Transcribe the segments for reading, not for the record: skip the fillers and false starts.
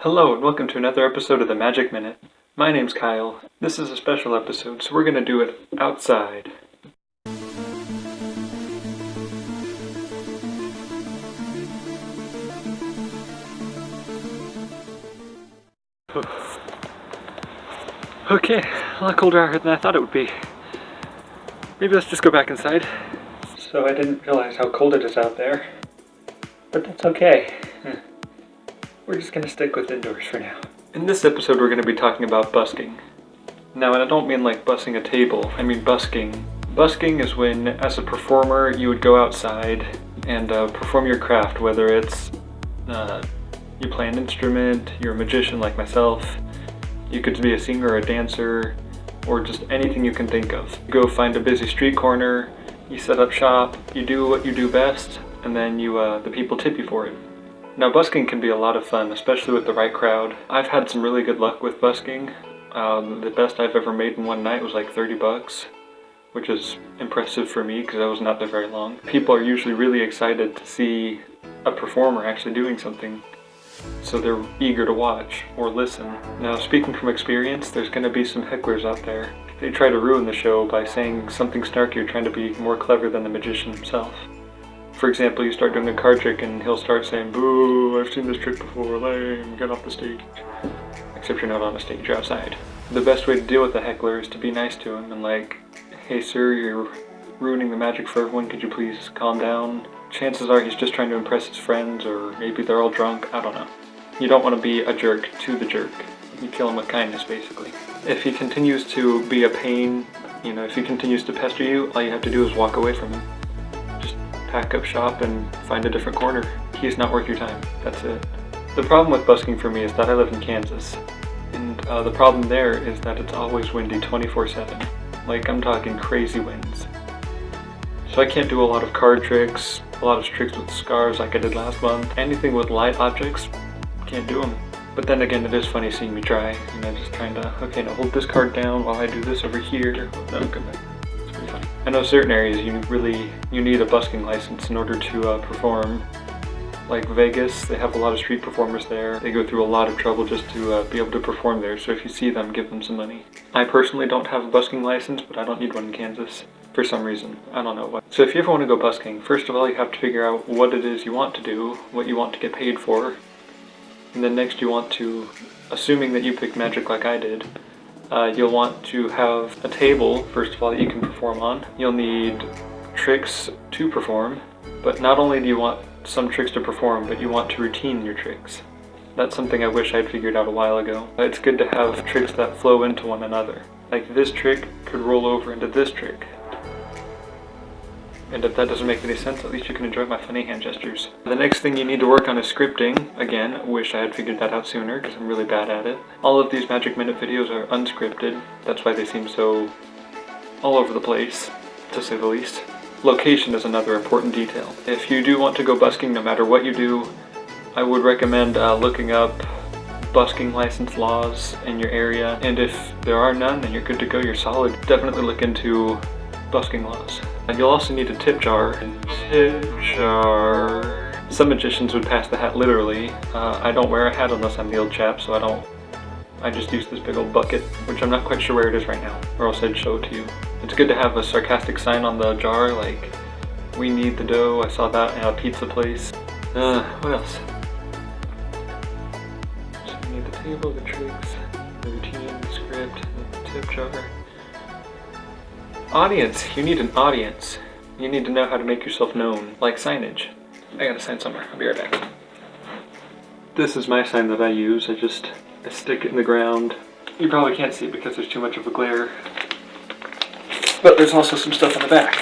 Hello and welcome to another episode of the Magic Minute. My name's Kyle. This is a special episode, so we're going to do it outside. Okay, a lot colder out here than I thought it would be. Maybe let's just go back inside. So I didn't realize how cold it is out there, but that's okay. We're just going to stick with indoors for now. In this episode we're going to be talking about busking. Now, and I don't mean like bussing a table, I mean busking. Busking is when, as a performer, you would go outside and perform your craft, whether it's you play an instrument, you're a magician like myself, you could be a singer or a dancer, or just anything you can think of. You go find a busy street corner, you set up shop, you do what you do best, and then the people tip you for it. Now, busking can be a lot of fun, especially with the right crowd. I've had some really good luck with busking. The best I've ever made in one night was like $30, which is impressive for me because I was not there very long. People are usually really excited to see a performer actually doing something, so they're eager to watch or listen. Now, speaking from experience, there's going to be some hecklers out there. They try to ruin the show by saying something snarky or trying to be more clever than the magician himself. For example, you start doing a card trick and he'll start saying, "Boo, I've seen this trick before, lame, get off the stage." Except you're not on a stage, you're outside. The best way to deal with the heckler is to be nice to him and like, "Hey sir, you're ruining the magic for everyone, could you please calm down?" Chances are he's just trying to impress his friends, or maybe they're all drunk, I don't know. You don't want to be a jerk to the jerk. You kill him with kindness, basically. If he continues to be a pain, if he continues to pester you, all you have to do is walk away from him. Pack up shop and find a different corner. He's not worth your time. That's it. The problem with busking for me is that I live in Kansas. And the problem there is that it's always windy 24/7. Like, I'm talking crazy winds. So I can't do a lot of card tricks, a lot of tricks with scarves like I did last month. Anything with light objects, can't do them. But then again, it is funny seeing me try. Just trying to, okay, now hold this card down while I do this over here. No, come back. I know certain areas you need a busking license in order to perform. Like Vegas, they have a lot of street performers there. They go through a lot of trouble just to be able to perform there, so if you see them, give them some money. I personally don't have a busking license, but I don't need one in Kansas for some reason. I don't know why. So if you ever want to go busking, first of all you have to figure out what it is you want to do, what you want to get paid for, and then next you want to, assuming that you picked magic like I did, you'll want to have a table, first of all, that you can perform on. You'll need tricks to perform, but not only do you want some tricks to perform, but you want to routine your tricks. That's something I wish I'd figured out a while ago. It's good to have tricks that flow into one another. Like, this trick could roll over into this trick. And if that doesn't make any sense, at least you can enjoy my funny hand gestures. The next thing you need to work on is scripting. Again, wish I had figured that out sooner, because I'm really bad at it. All of these Magic Minute videos are unscripted. That's why they seem so all over the place, to say the least. Location is another important detail. If you do want to go busking, no matter what you do, I would recommend looking up busking license laws in your area. And if there are none, then you're good to go, you're solid. Definitely look into Busking Laws. And you'll also need a tip jar. Some magicians would pass the hat literally. I don't wear a hat unless I'm the old chap, so I just use this big old bucket, which I'm not quite sure where it is right now, or else I'd show it to you. It's good to have a sarcastic sign on the jar, like, "We need the dough." I saw that at a pizza place. What else? So you need the table, the tricks, the routine, the script, the tip jar. Audience. You need an audience. You need to know how to make yourself known, like signage. I gotta sign somewhere. I'll be right back. This is my sign that I use. I stick it in the ground. You probably can't see it because there's too much of a glare. But there's also some stuff in the back.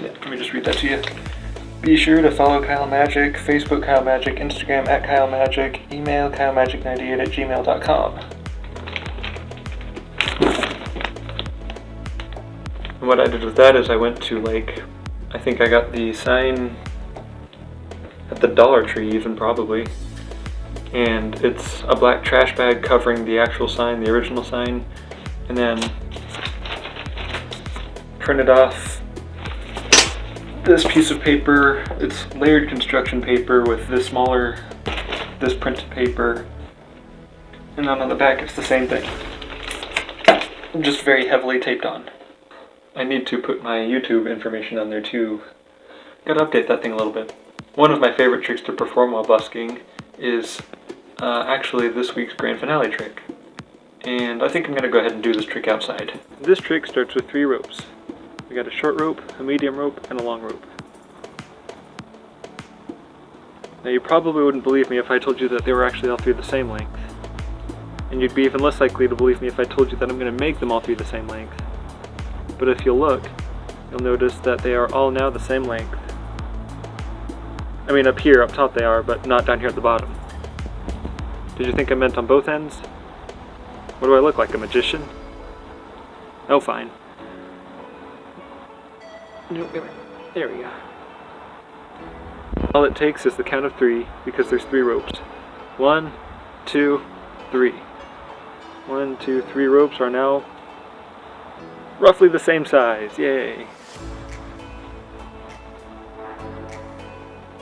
Yeah, let me just read that to you. Be sure to follow Kyle Magic, Facebook Kyle Magic, Instagram @Kyle Magic, email KyleMagic98@gmail.com. And what I did with that is I went to I think I got the sign at the Dollar Tree even, probably. And it's a black trash bag covering the actual sign, the original sign. And then printed off this piece of paper. It's layered construction paper with this smaller this printed paper, and then on the back it's the same thing. Just very heavily taped on. I need to put my YouTube information on there too. Gotta update that thing a little bit. One of my favorite tricks to perform while busking is actually this week's grand finale trick. And I think I'm gonna go ahead and do this trick outside. This trick starts with 3 ropes. We got a short rope, a medium rope, and a long rope. Now you probably wouldn't believe me if I told you that they were actually all 3 the same length. And you'd be even less likely to believe me if I told you that I'm going to make them all 3 the same length. But if you'll look, you'll notice that they are all now the same length. I mean up here, up top they are, but not down here at the bottom. Did you think I meant on both ends? What do I look like, a magician? Oh fine. There we go. All it takes is the count of 3, because there's 3 ropes. 1, 2, 3. 1, 2, 3 ropes are now roughly the same size. Yay!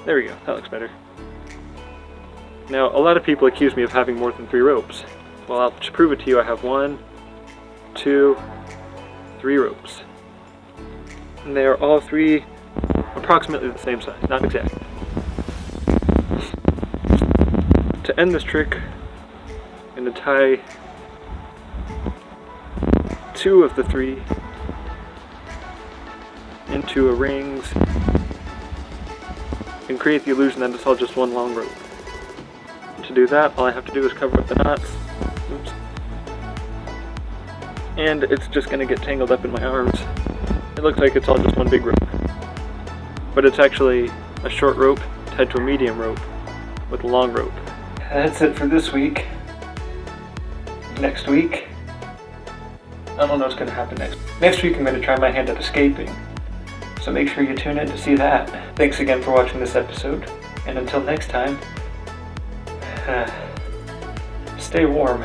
There we go, that looks better. Now, a lot of people accuse me of having more than 3 ropes. Well, to prove it to you, I have 1, 2, 3 ropes. And they are all 3 approximately the same size, not exact. To end this trick, I'm going to tie 2 of the 3 into a rings and create the illusion that it's all just one long rope. To do that, all I have to do is cover up the knots. Oops. And it's just going to get tangled up in my arms. It looks like it's all just one big rope. But it's actually a short rope tied to a medium rope with a long rope. That's it for this week. Next week, I don't know what's going to happen next. Next week I'm going to try my hand at escaping. So make sure you tune in to see that. Thanks again for watching this episode. And until next time, stay warm.